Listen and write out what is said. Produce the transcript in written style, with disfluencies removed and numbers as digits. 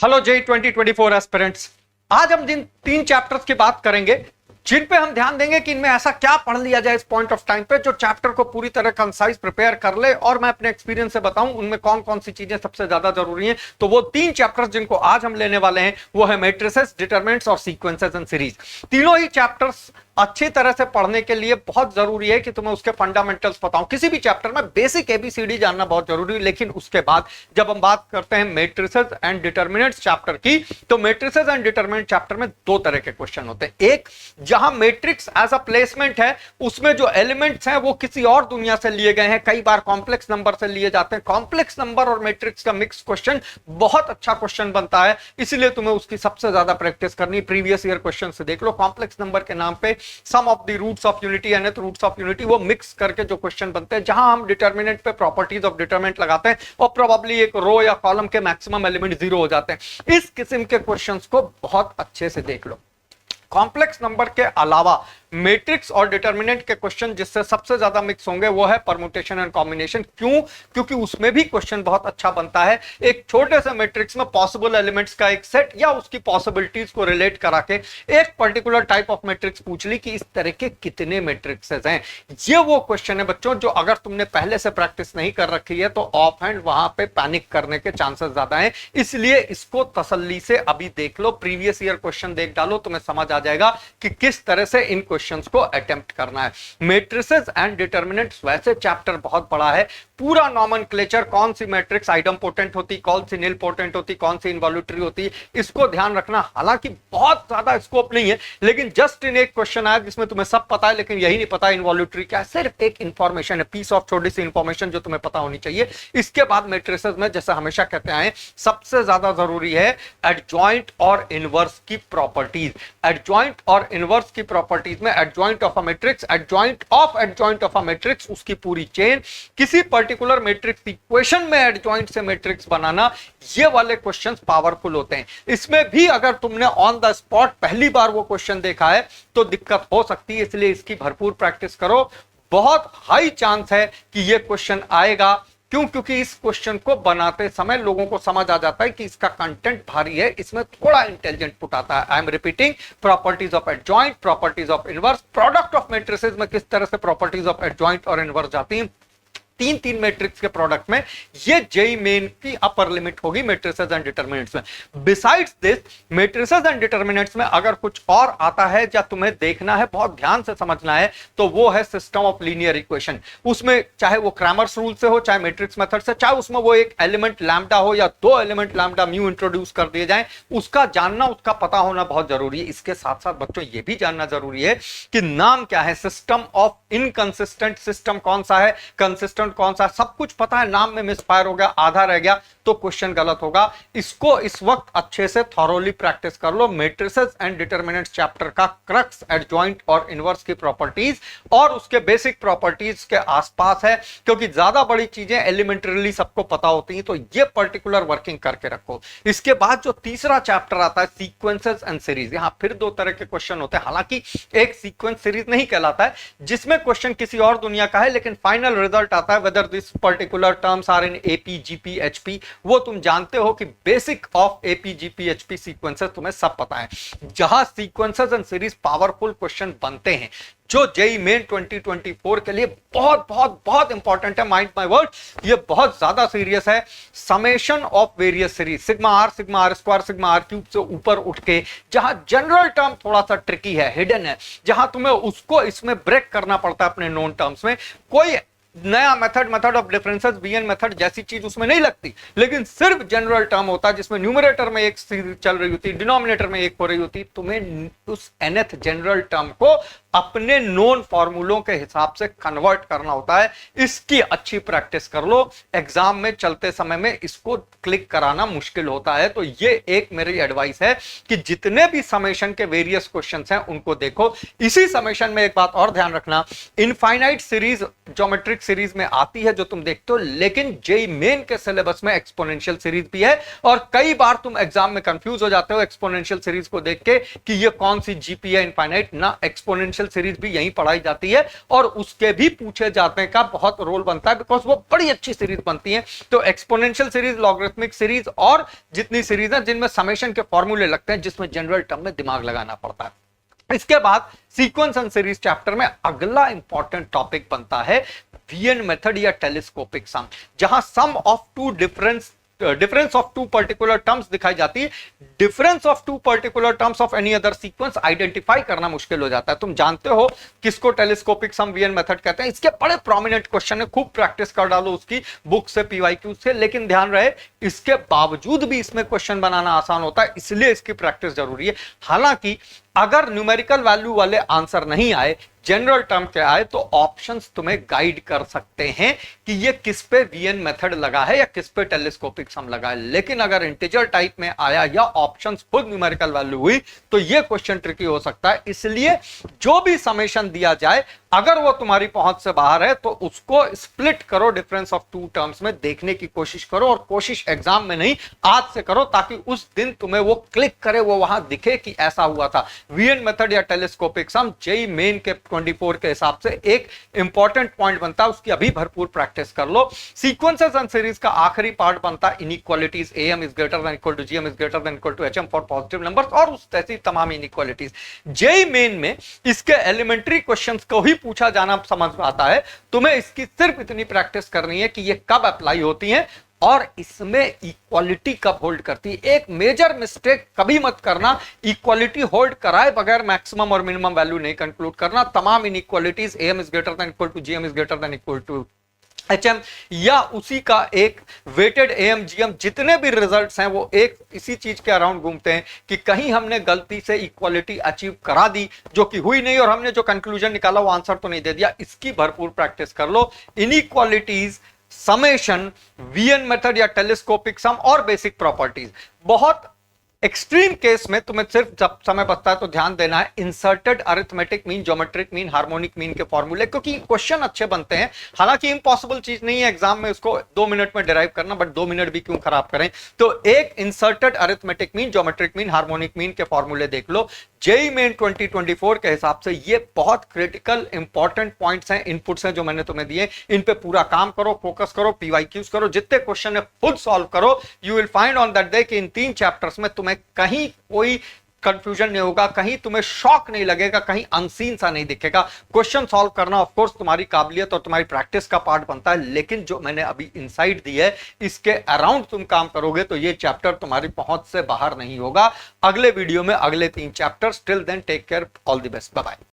Hello जे 2024 aspirants. आज हम जिन 3 chapters की बात करेंगे जिन पे हम ध्यान देंगे कि इनमें ऐसा क्या पढ़ लिया जाए इस पॉइंट ऑफ टाइम पे जो चैप्टर को पूरी तरह कंसाइज प्रिपेयर कर ले, और मैं अपने एक्सपीरियंस से बताऊं उनमें कौन कौन सी चीजें सबसे ज्यादा जरूरी हैं। तो वो 3 चैप्टर्स जिनको आज हम लेने वाले हैं वो है मैट्रिसेस, डिटरमिनेंट्स और सीक्वेंसेस एंड सीरीज। तीनों ही चैप्टर्स अच्छी तरह से पढ़ने के लिए बहुत जरूरी है कि तुम्हें उसके फंडामेंटल्स पता हो। किसी भी चैप्टर में बेसिक एबीसीडी जानना बहुत जरूरी है, लेकिन उसके बाद जब हम बात करते हैं मैट्रिसेस एंड डिटरमिनेंट्स चैप्टर की, तो मैट्रिसेस एंड डिटरमिनेंट चैप्टर में 2 तरह के क्वेश्चन होते हैं। एक, जहां मैट्रिक्स एज अ प्लेसमेंट है, उसमें जो एलिमेंट्स हैं वो किसी और दुनिया से लिए गए हैं, कई बार कॉम्प्लेक्स नंबर से लिए जाते हैं। कॉम्प्लेक्स नंबर और मैट्रिक्स का मिक्स क्वेश्चन बहुत अच्छा क्वेश्चन बनता है, इसलिए तुम्हें उसकी सबसे ज्यादा प्रैक्टिस करनी। प्रीवियस ईयर क्वेश्चन से देख लो, कॉम्प्लेक्स नंबर के नाम पे sum of the roots of unity, nth roots of unity, वो मिक्स करके जो क्वेश्चन बनते हैं, जहां हम डिटरमिनेंट पे प्रॉपर्टीज ऑफ डिटरमिनेंट लगाते हैं और प्रोबेबली एक रो या कॉलम के मैक्सिमम एलिमेंट 0 हो जाते हैं। इस किस्म के क्वेश्चंस को बहुत अच्छे से देख लो। कॉम्प्लेक्स नंबर के अलावा मैट्रिक्स और डिटरमिनेंट के क्वेश्चन जिससे सबसे ज्यादा मिक्स होंगे वो है परम्यूटेशन एंड कॉम्बिनेशन। क्यों? क्योंकि उसमें भी क्वेश्चन बहुत अच्छा बनता है। एक छोटे से मैट्रिक्स में पॉसिबल एलिमेंट्स का एक सेट या उसकी पॉसिबिलिटीज को रिलेट करा के एक पर्टिकुलर टाइप ऑफ मैट्रिक्स पूछ ली कि इस तरह के कितने मैट्रिक्सेस हैं। ये वो क्वेश्चन है बच्चों जो अगर तुमने पहले से प्रैक्टिस नहीं कर रखी है तो ऑफ हैंड वहां पे पैनिक करने के चांसेस ज्यादा हैं। इसलिए इसको तसल्ली से अभी देख लो, प्रीवियस ईयर क्वेश्चन देख डालो, तुम्हें समझ आ जाएगा कि किस तरह से इन क्वेश्चंस को अटेम्प्ट करना है। मैट्रिसेस एंड डिटरमिनेंट्स वैसे चैप्टर बहुत बड़ा है, पूरा नॉमेनक्लेचर, कौन सी मैट्रिक्स आइडमपोटेंट होती, कौन सी नील पोटेंट होती, कौन सी इनवॉल्यूटरी होती, इसको ध्यान रखना। हालांकि बहुत ज्यादा स्कोप नहीं है, लेकिन जस्ट इन एक क्वेश्चन आया जिसमें तुम्हें सब पता है लेकिन यही नहीं पता इनवॉल्यूटरी क्या है। सिर्फ एक इंफॉर्मेशन है, पीस ऑफ छोटी सी इंफॉर्मेशन जो तुम्हें पता होनी चाहिए। इसके बाद मैट्रिसेस में जैसे हमेशा कहते हैं सबसे ज्यादा जरूरी है एडजॉइंट और इनवर्स की प्रॉपर्टीज। एडजॉइंट और इनवर्स की प्रॉपर्टीज में adjoint of a matrix, adjoint of a matrix, उसकी पूरी चेन, किसी पर्टिकुलर मैट्रिक्स इक्वेशन में एडजॉइंट से मैट्रिक्स बनाना, ये वाले क्वेश्चंस पावरफुल होते हैं। इसमें भी अगर तुमने ऑन द स्पॉट पहली बार वो क्वेश्चन देखा है तो दिक्कत हो सकती है, इसलिए इसकी भरपूर प्रैक्टिस करो। बहुत हाई चांस है कि ये क्वेश्चन आएगा। क्यों? क्योंकि इस क्वेश्चन को बनाते समय लोगों को समझ आ जाता है कि इसका कंटेंट भारी है, इसमें थोड़ा इंटेलिजेंट पुट आता है। I am repeating, properties of adjoint, properties of inverse, product of matrices में किस तरह से प्रॉपर्टीज ऑफ एडजॉइंट और इनवर्स जाती हैं। 3 मैट्रिक्स के प्रोडक्ट में ये जेई मेन की अपर लिमिट होगी मैट्रिसेस एंड डिटरमिनेंट्स में। Besides this, matrices and determinants में अगर कुछ और आता है या तुम्हें देखना है, बहुत ध्यान से समझना है, तो वो है सिस्टम ऑफ लीनियर इक्वेशन। उसमें चाहे वो क्रैमर्स रूल से हो, चाहे मैट्रिक्स मेथड से, चाहे उसमें वो एक एलिमेंट लैम्डा हो या 2 एलिमेंट लैम्डा म्यू इंट्रोड्यूस कर दिए जाए, उसका जानना, उसका पता होना बहुत जरूरी है। इसके साथ साथ बच्चों ये भी जानना जरूरी है कि नाम क्या है, सिस्टम ऑफ इनकंसिस्टेंट सिस्टम कौन सा है, कंसिस्टेंट कौन सा, सब कुछ पता है। नाम में मिसफायर हो गया, आधा रह गया तो क्वेश्चन गलत होगा। इसको इस वक्त अच्छे से थॉरोली प्रैक्टिस कर लो। मैट्रिसेस एंड डिटरमिनेंट्स चैप्टर का क्रक्स एडजॉइंट और इनवर्स की प्रॉपर्टीज और उसके बेसिक प्रॉपर्टीज के आसपास है, क्योंकि ज्यादा बड़ी चीजें एलिमेंटरीली सबको पता होती हैं, तो ये पर्टिकुलर वर्किंग करके रखो। इसके बाद जो तीसरा चैप्टर आता है सीक्वेंसेस एंड सीरीज, यहां फिर 2 तरह के क्वेश्चन होते हैं। हालांकि एक सीक्वेंस सीरीज नहीं कहलाता है, जिसमें क्वेश्चन किसी और दुनिया का है लेकिन फाइनल रिजल्ट आता है whether this particular terms are in AP, GP, HP। वो तुम जानते हो कि basic of AP, GP, HP sequences तुम्हें सब पता है। जहां sequences and series powerful question बनते हैं, जो जेई मेन 2024 के लिए बहुत बहुत बहुत इंपॉर्टेंट है। माइंड माय वर्ड, ये बहुत ज्यादा सीरियस है। Summation of various series, sigma r square sigma r cube से ऊपर उठ के, जहां जनरल टर्म थोड़ा सा ट्रिकी है, हिडन है, जहां तुम्हें उसको इसमें ब्रेक करना पड़ता है अपने नोन टर्म्स में। कोई नया method of differences, BN method जैसी चीज उसमें नहीं लगती, लेकिन सिर्फ जनरल टर्म होता है जिसमें न्यूमरेटर में एक सीरीज चल रही होती, डिनोमिनेटर में एक हो रही होती। तुम्हें उस nth जनरल टर्म को अपने नोन फॉर्मूलों के हिसाब से कन्वर्ट करना होता है। इसकी अच्छी प्रैक्टिस कर लो, एग्जाम में चलते समय में इसको क्लिक कराना मुश्किल होता है। तो ये एक मेरी एडवाइस है कि जितने भी समेशन के वेरियस क्वेश्चंस हैं उनको देखो। इसी समेशन में एक बात और ध्यान रखना, इनफाइनाइट सीरीज ज्योमेट्रिक सीरीज में आती है जो तुम देखते हो, लेकिन जेई मेन के सिलेबस में एक्सपोनेंशियल सीरीज भी है, और कई बार तुम एग्जाम में कंफ्यूज हो जाते हो एक्सपोनेंशियल सीरीज को देख के कि ये कौन सी जीपी है इनफाइनाइट ना। एक्सपोनेंशियल एक्सपोनेंशियल सीरीज भी यहीं पढ़ाई जाती है और उसके भी पूछे जाने का बहुत रोल बनता है, बिकॉज वो बड़ी अच्छी सीरीज बनती है। तो एक्सपोनेंशियल सीरीज, लॉगरिथमिक सीरीज और जितनी सीरीज है जिनमें समेशन के फॉर्मूले लगते हैं, जिसमें जनरल टर्म में दिमाग लगाना पड़ता है। इसके बाद सीक्वेंस एंड सीरीज चैप्टर में अगला इंपॉर्टेंट टॉपिक बनता है वीएन मेथड या टेलीस्कोपिक सम, जहां sum of two difference of two particular terms दिखाई जाती है। Difference of two particular terms of any other sequence identify करना मुश्किल हो जाता है। तुम जानते हो किसको टेलीस्कोपिक सम वीएन मेथड कहते हैं। इसके बड़े प्रोमिनेंट क्वेश्चन है, खूब प्रैक्टिस कर डालो उसकी बुक से, पीवाईक्यू से, लेकिन ध्यान रहे इसके बावजूद भी इसमें क्वेश्चन बनाना आसान होता है, इसलिए इसकी प्रैक्टिस जरूरी है। हालांकि अगर न्यूमेरिकल वैल्यू वाले आंसर नहीं आए, जनरल टर्म के आए, तो ऑप्शंस तुम्हें गाइड कर सकते हैं कि ये किस पे वीएन मेथड लगा है या किस पे टेलीस्कोपिक सम लगा है। लेकिन अगर इंटीजर टाइप में आया या ऑप्शंस खुद न्यूमेरिकल वैल्यू हुई तो ये क्वेश्चन ट्रिकी हो सकता है। इसलिए जो भी समेशन दिया जाए, अगर वो तुम्हारी पहुंच से बाहर है तो उसको स्प्लिट करो, डिफरेंस ऑफ टू टर्म्स में देखने की कोशिश करो, और कोशिश एग्जाम में नहीं आज से करो, ताकि उस दिन तुम्हें वो क्लिक करे, वो वहां दिखे कि ऐसा हुआ था। वीएन मेथड या टेलीस्कोपिक सम जेईई मेन के 24 के हिसाब से एक इंपॉर्टेंट पॉइंट बनता है, उसकी अभी भरपूर प्रैक्टिस कर लो। सीक्वेंसेस एंड सीरीज का आखिरी पार्ट बनता है inequalities, AM is greater than equal to GM is greater than equal to HM for positive numbers, और उस तैसी तमाम इनइक्वालिटीज। जेईई मेन में इसके एलिमेंट्री क्वेश्चंस को ही पूछा जाना समझ में आता है। तुम्हें इसकी सिर्फ इतनी प्रैक्टिस करनी है कि ये कब अप्लाई होती है और इसमें इक्वालिटी कब होल्ड करती है। एक मेजर मिस्टेक कभी मत करना, इक्वालिटी होल्ड कराए बगैर मैक्सिमम और मिनिमम वैल्यू नहीं कंक्लूड करना। तमाम inequalities AM is greater than equal to GM is greater than equal to HM या उसी का एक वेटेड एएम जीएम, जितने भी रिजल्ट्स हैं वो एक इसी चीज के अराउंड घूमते हैं कि कहीं हमने गलती से इक्वालिटी अचीव करा दी जो कि हुई नहीं, और हमने जो कंक्लूजन निकाला वो आंसर तो नहीं दे दिया। इसकी भरपूर प्रैक्टिस कर लो। इनइक्वालिटीज, समेशन, वीएन मेथड या टेलीस्कोपिक सम और बेसिक प्रॉपर्टीज। बहुत एक्सट्रीम केस में तुम्हें सिर्फ जब समय बचता है तो ध्यान देना है inserted arithmetic mean, geometric mean, harmonic mean के फॉर्मूले, क्योंकि क्वेश्चन अच्छे बनते हैं। हालांकि इम्पॉसिबल चीज नहीं है एग्जाम में उसको 2 मिनट में डिराइव करना, बट 2 मिनट भी क्यों खराब करें। तो एक inserted arithmetic mean, geometric mean, harmonic mean के फॉर्मूले देख लो। जेईई मेन 2024 के हिसाब से ये बहुत क्रिटिकल इंपॉर्टेंट पॉइंट्स हैं, इनपुट्स हैं जो मैंने तुम्हें दिए। इन पे पूरा काम करो, फोकस करो, पीवाईक्यूज करो, जितने क्वेश्चन है खुद सॉल्व करो। You will find on that day कि इन 3 चैप्टर्स में तुम्हें कहीं कोई कंफ्यूजन नहीं होगा, कहीं तुम्हें शॉक नहीं लगेगा, कहीं अनसीन सा नहीं दिखेगा। क्वेश्चन सॉल्व करना ऑफ कोर्स तुम्हारी काबिलियत और तुम्हारी प्रैक्टिस का पार्ट बनता है, लेकिन जो मैंने अभी इनसाइट दी है इसके अराउंड तुम काम करोगे तो ये चैप्टर तुम्हारी पहुंच से बाहर नहीं होगा। अगले वीडियो में अगले 3 chapters. Till then take care, all the best, bye bye.